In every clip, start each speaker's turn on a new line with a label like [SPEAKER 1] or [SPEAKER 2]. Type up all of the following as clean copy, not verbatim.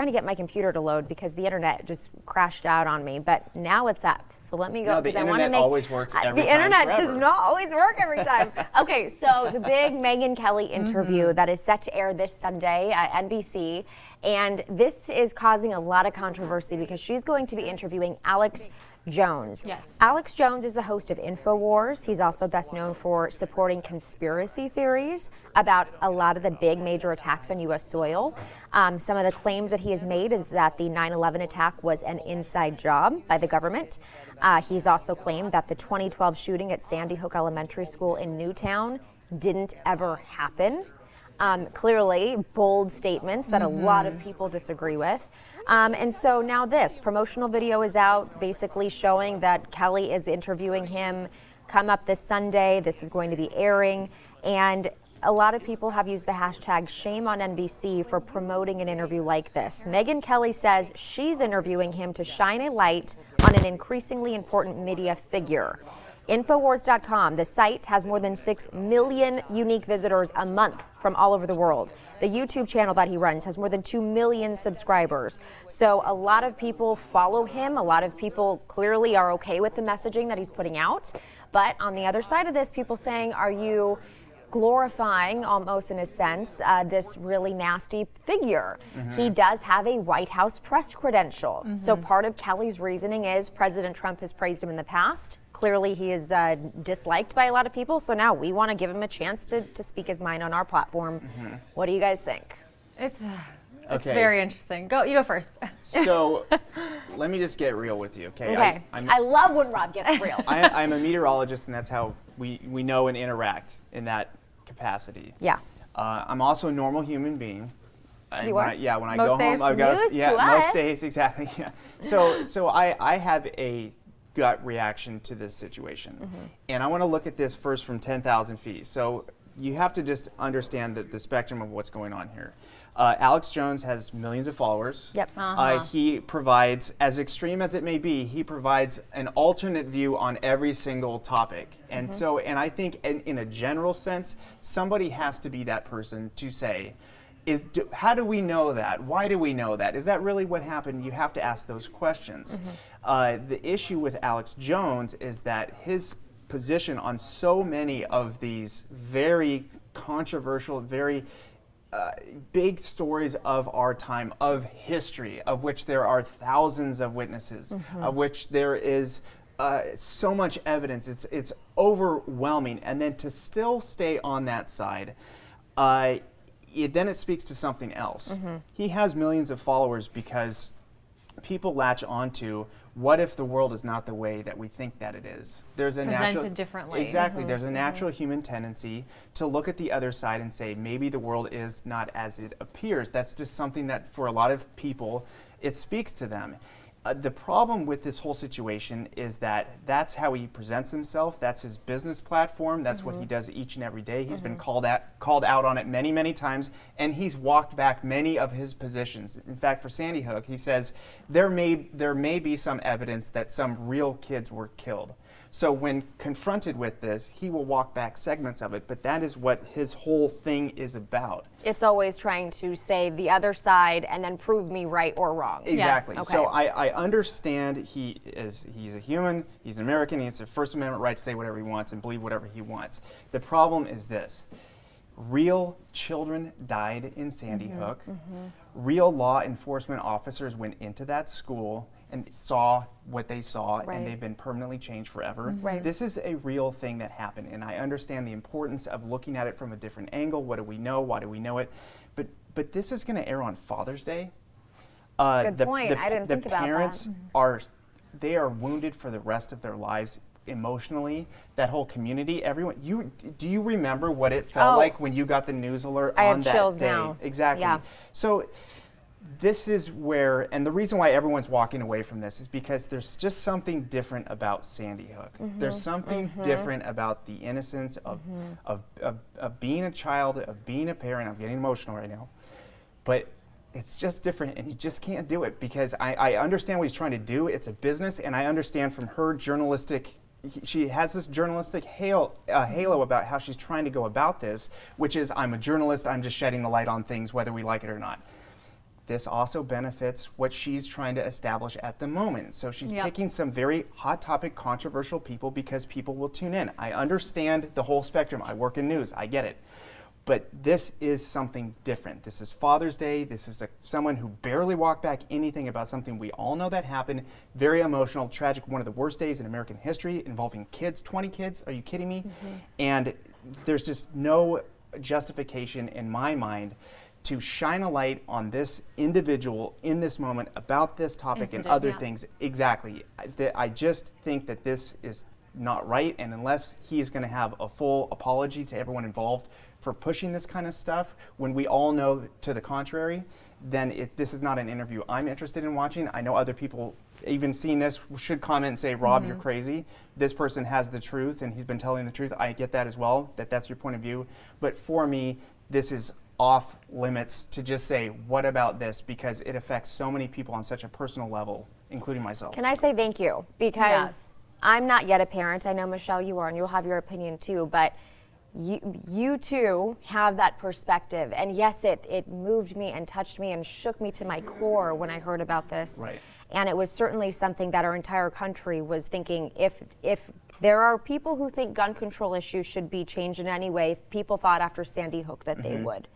[SPEAKER 1] trying to get my computer to load because the internet just crashed out on me, but now it's up. So let me go.
[SPEAKER 2] No, the internet always works every time.
[SPEAKER 1] The internet
[SPEAKER 2] forever.
[SPEAKER 1] does not always work every time. Okay, so the big Megyn Kelly interview that is set to air this Sunday at NBC, and this is causing a lot of controversy because she's going to be interviewing Alex Jones.
[SPEAKER 3] Yes.
[SPEAKER 1] Alex Jones is the host of InfoWars. He's also best known for supporting conspiracy theories about a lot of the big major attacks on U.S. soil. Some of the claims that he has made is that the 9/11 attack was an inside job by the government. He's also claimed that the 2012 shooting at Sandy Hook Elementary School in Newtown didn't ever happen. Clearly, bold statements that a lot of people disagree with. And so now this promotional video is out, basically showing that Kelly is interviewing him. Come up this Sunday. This is going to be airing. And a lot of people have used the hashtag shame on NBC for promoting an interview like this. Megyn Kelly says she's interviewing him to shine a light on an increasingly important media figure. Infowars.com, the site has more than 6 million unique visitors a month from all over the world. The YouTube channel that he runs has more than 2 million subscribers. So a lot of people follow him. A lot of people clearly are okay with the messaging that he's putting out. But on the other side of this, people saying, are you glorifying, almost in a sense, this really nasty figure? He does have a White House press credential. So part of Kelly's reasoning is President Trump has praised him in the past. Clearly he is disliked by a lot of people. So now we want to give him a chance to speak his mind on our platform. What do you guys think?
[SPEAKER 3] It's
[SPEAKER 2] Okay.
[SPEAKER 3] very interesting. You go first.
[SPEAKER 2] So let me just get real with you, okay?
[SPEAKER 1] Okay. I love when Rob gets real.
[SPEAKER 2] I'm a meteorologist, and that's how we know and interact in that capacity.
[SPEAKER 1] Yeah.
[SPEAKER 2] I'm also a normal human being.
[SPEAKER 1] You
[SPEAKER 2] when
[SPEAKER 1] are?
[SPEAKER 2] when I
[SPEAKER 3] Most
[SPEAKER 2] go
[SPEAKER 3] days.
[SPEAKER 2] home, I've got
[SPEAKER 1] News
[SPEAKER 2] yeah,
[SPEAKER 1] to
[SPEAKER 2] most
[SPEAKER 1] us.
[SPEAKER 2] days exactly. Yeah. So I have a gut reaction to this situation, and I want to look at this first from 10,000 feet. So you have to just understand the spectrum of what's going on here. Alex Jones has millions of followers.
[SPEAKER 1] Yep.
[SPEAKER 2] He provides, as extreme as it may be, he provides an alternate view on every single topic. And so, and I think in a general sense, somebody has to be that person to say, how do we know that? Why do we know that? Is that really what happened? You have to ask those questions. The issue with Alex Jones is that his position on so many of these very controversial, very big stories of our time, of history, of which there are thousands of witnesses, of which there is so much evidence. It's overwhelming. And then to still stay on that side, then it speaks to something else. He has millions of followers because people latch onto, what if the world is not the way that we think that it is? There's a
[SPEAKER 3] Presented differently.
[SPEAKER 2] Exactly. There's a natural human tendency to look at the other side and say, maybe the world is not as it appears. That's just something that for a lot of people, it speaks to them. The problem with this whole situation is that that's how he presents himself. That's his business platform. That's what he does each and every day. He's been called out on it many, many times, and he's walked back many of his positions. In fact, for Sandy Hook, he says there may be some evidence that some real kids were killed. So when confronted with this, he will walk back segments of it, but that is what his whole thing is about.
[SPEAKER 1] It's always trying to say the other side and then prove me right or wrong.
[SPEAKER 2] Exactly.
[SPEAKER 1] Yes.
[SPEAKER 2] So
[SPEAKER 1] Okay.
[SPEAKER 2] I understand he's a human, he's an American, he has a First Amendment right to say whatever he wants and believe whatever he wants. The problem is this. Real children died in Sandy Hook. Real law enforcement officers went into that school and saw what they saw,
[SPEAKER 1] Right.
[SPEAKER 2] and they've been permanently changed forever.
[SPEAKER 1] Right.
[SPEAKER 2] This is a real thing that happened, and I understand the importance of looking at it from a different angle. What do we know? Why do we know it? But this is going to air on Father's Day.
[SPEAKER 1] Good point. I didn't think about that.
[SPEAKER 2] The parents are wounded for the rest of their lives emotionally. That whole community, everyone. Do you remember what it felt like when you got the news alert
[SPEAKER 1] I
[SPEAKER 2] on
[SPEAKER 1] have
[SPEAKER 2] that
[SPEAKER 1] chills
[SPEAKER 2] day?
[SPEAKER 1] now.
[SPEAKER 2] Exactly.
[SPEAKER 1] Yeah.
[SPEAKER 2] So this is where, and the reason why everyone's walking away from this is because there's just something different about Sandy Hook. There's something different about the innocence of being a child, of being a parent. I'm getting emotional right now. But it's just different, and you just can't do it because I understand what he's trying to do. It's a business, and I understand from her journalistic, she has this journalistic halo about how she's trying to go about this, which is, I'm a journalist, I'm just shedding the light on things whether we like it or not. this also benefits what she's trying to establish at the moment. So she's
[SPEAKER 3] Yep.
[SPEAKER 2] picking some very hot topic, controversial people because people will tune in. I understand the whole spectrum. I work in news. I get it. But this is something different. This is Father's Day. This is someone who barely walked back anything about something we all know that happened. Very emotional, tragic, one of the worst days in American history involving kids, 20 kids. Are you kidding me? And there's just no justification in my mind to shine a light on this individual in this moment about this topic
[SPEAKER 3] Incident,
[SPEAKER 2] and other
[SPEAKER 3] yeah.
[SPEAKER 2] things. Exactly. I just think that this is not right, and unless he is going to have a full apology to everyone involved for pushing this kind of stuff when we all know to the contrary, then this is not an interview I'm interested in watching. I know other people, even seeing this, should comment and say, Rob, you're crazy. This person has the truth, and he's been telling the truth. I get that as well, that's your point of view. But for me, this is off limits to just say, what about this? Because it affects so many people on such a personal level, including myself.
[SPEAKER 1] Can I say thank you? Because I'm not yet a parent. I know, Michelle, you are, and you'll have your opinion too, but you too have that perspective. And yes, it moved me and touched me and shook me to my core when I heard about this.
[SPEAKER 2] Right.
[SPEAKER 1] And it was certainly something that our entire country was thinking, if there are people who think gun control issues should be changed in any way, people thought after Sandy Hook that they would.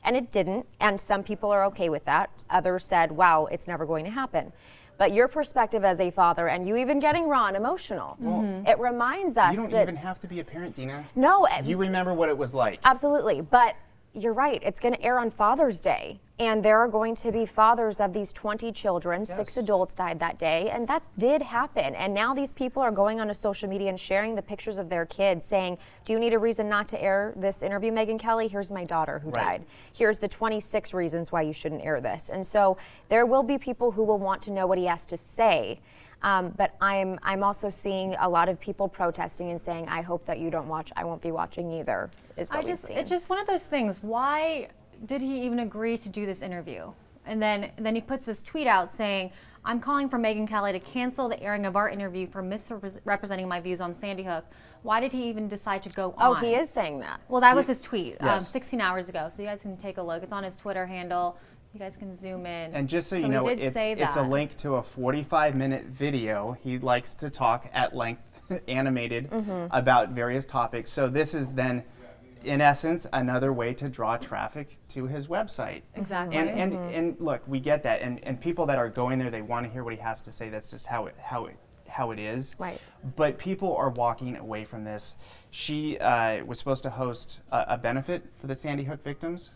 [SPEAKER 1] And it didn't, and some people are okay with that. Others said, wow, it's never going to happen. But your perspective as a father, and you even getting raw and emotional, it reminds us
[SPEAKER 2] You don't
[SPEAKER 1] that
[SPEAKER 2] even have to be a parent, Dina.
[SPEAKER 1] no,
[SPEAKER 2] You remember what it was like.
[SPEAKER 1] absolutely. But you're right. It's going to air on Father's Day, and there are going to be fathers of these 20 children. 6
[SPEAKER 2] Yes.
[SPEAKER 1] adults died that day, and that did happen. And now these people are going onto social media and sharing the pictures of their kids, saying, "Do you need a reason not to air this interview, Megyn Kelly? Here's my daughter who
[SPEAKER 2] Right.
[SPEAKER 1] died. Here's the 26 reasons why you shouldn't air this." And so there will be people who will want to know what he has to say. But I'm also seeing a lot of people protesting and saying, "I hope that you don't watch. I won't be watching either." Is what we've seen.
[SPEAKER 3] It's just one of those things. Why did he even agree to do this interview? And then he puts this tweet out saying, "I'm calling for Megyn Kelly to cancel the airing of our interview for misrepresenting my views on Sandy Hook." Why did he even decide to go
[SPEAKER 1] Oh,
[SPEAKER 3] on?
[SPEAKER 1] he is saying that.
[SPEAKER 3] Well, that was his tweet,
[SPEAKER 2] Yes.
[SPEAKER 3] 16 hours ago. So you guys can take a look. It's on his Twitter handle. You guys can zoom in.
[SPEAKER 2] And just so
[SPEAKER 3] he
[SPEAKER 2] you know,
[SPEAKER 3] did say
[SPEAKER 2] it's a
[SPEAKER 3] that.
[SPEAKER 2] link to a 45-minute video. He likes to talk at length, animated, about various topics. So this is then, in essence, another way to draw traffic to his website.
[SPEAKER 3] Exactly.
[SPEAKER 2] And look, we get that. And people that are going there, they want to hear what he has to say. That's just how it is.
[SPEAKER 1] Right.
[SPEAKER 2] But people are walking away from this. She was supposed to host a benefit for the Sandy Hook victims.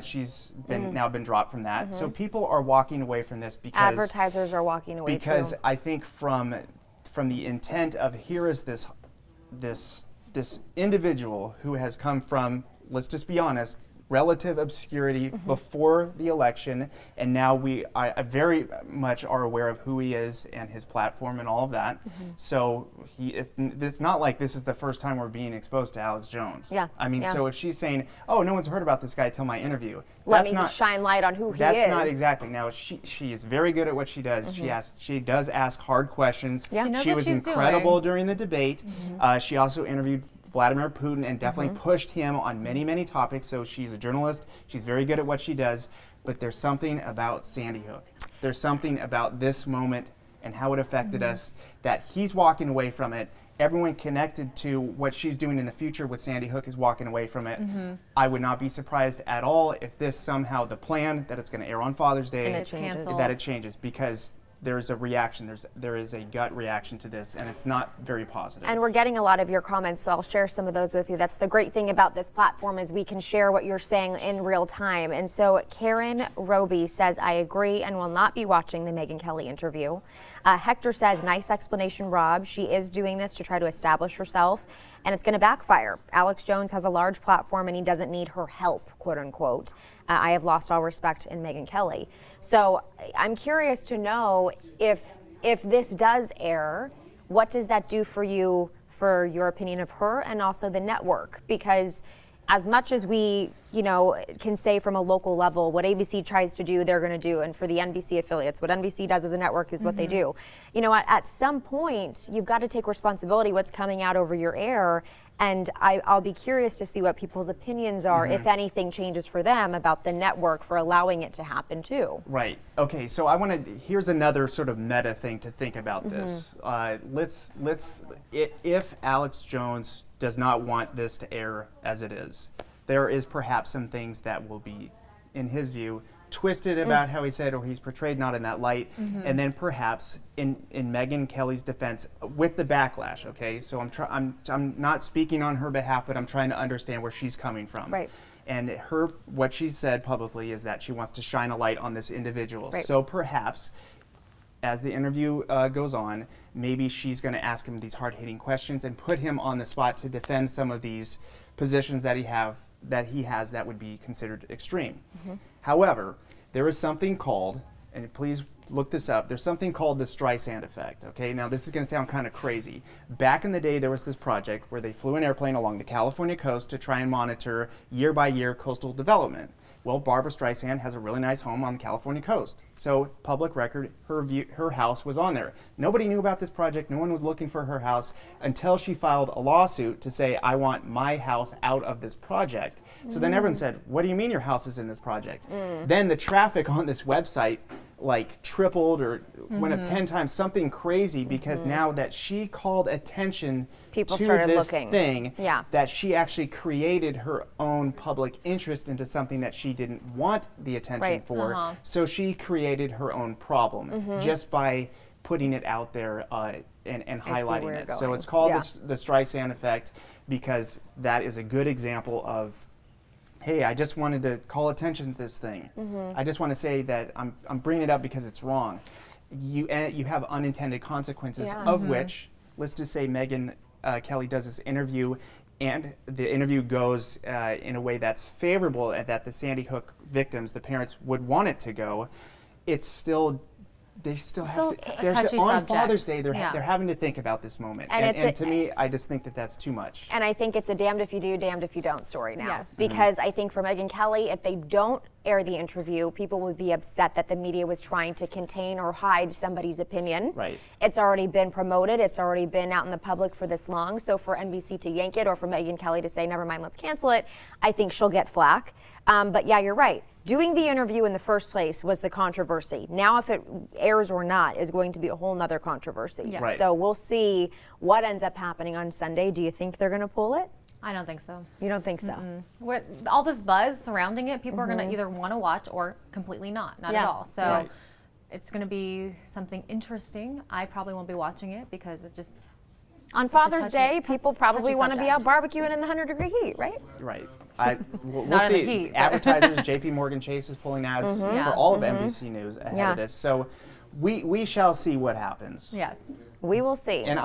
[SPEAKER 2] She's now been dropped from that. So people are walking away from this because
[SPEAKER 1] Advertisers are walking away
[SPEAKER 2] because
[SPEAKER 1] too.
[SPEAKER 2] I think from the intent of, here is this individual who has come from, let's just be honest, relative obscurity before the election, and now I very much are aware of who he is and his platform and all of that. So it's not like this is the first time we're being exposed to Alex Jones.
[SPEAKER 1] Yeah,
[SPEAKER 2] I mean,
[SPEAKER 1] yeah.
[SPEAKER 2] so if she's saying, "Oh, no one's heard about this guy till my interview,"
[SPEAKER 1] Let
[SPEAKER 2] that's
[SPEAKER 1] me
[SPEAKER 2] not
[SPEAKER 1] shine light on who he is.
[SPEAKER 2] that's not exactly. Now she is very good at what she does. She does ask hard questions.
[SPEAKER 1] Yeah.
[SPEAKER 3] She knows
[SPEAKER 2] She
[SPEAKER 3] what
[SPEAKER 2] was
[SPEAKER 3] she's
[SPEAKER 2] incredible
[SPEAKER 3] doing.
[SPEAKER 2] during the debate. She also interviewed Vladimir Putin and definitely pushed him on many, many topics. So she's a journalist. She's very good at what she does. But there's something about Sandy Hook. There's something about this moment and how it affected us that he's walking away from it. Everyone connected to what she's doing in the future with Sandy Hook is walking away from it. I would not be surprised at all if this somehow, the plan that it's going to air on Father's Day,
[SPEAKER 1] And it changes.
[SPEAKER 3] Canceled.
[SPEAKER 2] that it changes, because there's a reaction. There is a gut reaction to this, and it's not very positive.
[SPEAKER 1] And we're getting a lot of your comments, so I'll share some of those with you. That's the great thing about this platform, is we can share what you're saying in real time. And so Karen Roby says, "I agree and will not be watching the Megyn Kelly interview." Hector says, "Nice explanation, Rob. She is doing this to try to establish herself, and it's going to backfire. Alex Jones has a large platform, and he doesn't need her help, quote unquote. I have lost all respect in Megyn Kelly." So I'm curious to know if this does air, what does that do for you, for your opinion of her and also the network? Because as much as we, can say from a local level what ABC tries to do, they're going to do, and for the NBC affiliates, what NBC does as a network is what they do. At some point, you've got to take responsibility what's coming out over your air, and I'll be curious to see what people's opinions are, if anything changes for them about the network for allowing it to happen too.
[SPEAKER 2] Right. Okay. So here's another sort of meta thing to think about this. If Alex Jones does not want this to air as it is, there is perhaps some things that will be, in his view, twisted about how he said, or he's portrayed not in that light, and then perhaps in Megyn Kelly's defense with the backlash. Okay, so I'm not speaking on her behalf, but I'm trying to understand where she's coming from.
[SPEAKER 1] Right.
[SPEAKER 2] And what she said publicly is that she wants to shine a light on this individual.
[SPEAKER 1] Right.
[SPEAKER 2] So perhaps, as the interview goes on, maybe she's going to ask him these hard-hitting questions and put him on the spot to defend some of these positions that he has that would be considered extreme. However, there is something called, and please look this up, there's something called the Streisand effect. Okay, now this is going to sound kind of crazy. Back in the day, there was this project where they flew an airplane along the California coast to try and monitor year by year coastal development. Well, Barbara Streisand has a really nice home on the California coast. So, public record, her house was on there. Nobody knew about this project. No one was looking for her house until she filed a lawsuit to say, I want my house out of this project. So then everyone said, what do you mean your house is in this project? Then the traffic on this website tripled or went up 10 times, something crazy, because now that she called attention
[SPEAKER 1] People
[SPEAKER 2] to
[SPEAKER 1] started
[SPEAKER 2] this
[SPEAKER 1] looking.
[SPEAKER 2] thing,
[SPEAKER 1] Yeah.
[SPEAKER 2] that she actually created her own public interest into something that she didn't want the attention
[SPEAKER 1] Right.
[SPEAKER 2] for. So she created her own problem just by putting it out there and
[SPEAKER 1] where
[SPEAKER 2] highlighting
[SPEAKER 1] you're
[SPEAKER 2] it. So
[SPEAKER 1] going.
[SPEAKER 2] it's called
[SPEAKER 1] Yeah.
[SPEAKER 2] the Streisand effect, because that is a good example of, hey, I just wanted to call attention to this thing. I just want to say that I'm bringing it up because it's wrong. You have unintended consequences,
[SPEAKER 1] Yeah.
[SPEAKER 2] of which, let's just say Megyn Kelly does this interview, and the interview goes in a way that's favorable, and that the Sandy Hook victims, the parents, would want it to go. It's still, they still have
[SPEAKER 3] Still
[SPEAKER 2] to.
[SPEAKER 3] a
[SPEAKER 2] There's
[SPEAKER 3] touchy
[SPEAKER 2] on
[SPEAKER 3] subject.
[SPEAKER 2] Father's Day, they're
[SPEAKER 3] Yeah.
[SPEAKER 2] they're having to think about this moment,
[SPEAKER 1] And
[SPEAKER 2] and
[SPEAKER 1] it's
[SPEAKER 2] to me, I just think that that's too much.
[SPEAKER 1] And I think it's a damned if you do, damned if you don't story now.
[SPEAKER 3] Yes.
[SPEAKER 1] Because I think for Megyn Kelly, if they don't air the interview, people would be upset that the media was trying to contain or hide somebody's opinion.
[SPEAKER 2] Right.
[SPEAKER 1] It's already been promoted. It's already been out in the public for this long. So for NBC to yank it, or for Megyn Kelly to say, never mind, let's cancel it, I think she'll get flack. But yeah, you're right. Doing the interview in the first place was the controversy. Now, if it airs or not is going to be a whole nother controversy.
[SPEAKER 3] Yes.
[SPEAKER 2] Right.
[SPEAKER 1] So we'll see what ends up happening on Sunday. Do you think they're going to pull it?
[SPEAKER 3] I don't think so.
[SPEAKER 1] You don't think so?
[SPEAKER 3] What, all this buzz surrounding it, people are going to either want to watch or completely not at
[SPEAKER 1] Yeah.
[SPEAKER 3] all. So
[SPEAKER 2] Right.
[SPEAKER 3] it's going to be something interesting. I probably won't be watching it because it just
[SPEAKER 1] On
[SPEAKER 3] such a
[SPEAKER 1] Father's
[SPEAKER 3] touchy-
[SPEAKER 1] Day,
[SPEAKER 3] touch-
[SPEAKER 1] people probably
[SPEAKER 3] touchy
[SPEAKER 1] want to be out
[SPEAKER 3] subject.
[SPEAKER 1] barbecuing in the 100-degree heat, right?
[SPEAKER 2] Right. We'll
[SPEAKER 3] Not in the
[SPEAKER 2] see.
[SPEAKER 3] heat, but-
[SPEAKER 2] Advertisers, JP Morgan Chase is pulling ads
[SPEAKER 3] Yeah.
[SPEAKER 2] for all of NBC News ahead
[SPEAKER 1] Yeah.
[SPEAKER 2] of this. So we shall see what happens.
[SPEAKER 3] Yes.
[SPEAKER 1] We will see.
[SPEAKER 2] And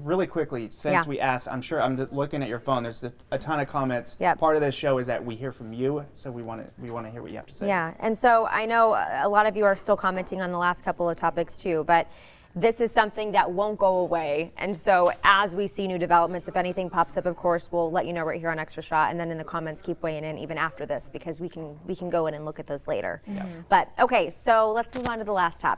[SPEAKER 2] really quickly, since
[SPEAKER 1] Yeah.
[SPEAKER 2] we asked, I'm sure I'm looking at your phone. There's a ton of comments.
[SPEAKER 1] Yep.
[SPEAKER 2] Part of this show is that we hear from you, so we want to hear what you have to say.
[SPEAKER 1] Yeah, and so I know a lot of you are still commenting on the last couple of topics too, but this is something that won't go away. And so as we see new developments, if anything pops up, of course, we'll let you know right here on Extra Shot, and then in the comments keep weighing in even after this, because we can go in and look at those later. But okay, so let's move on to the last topic.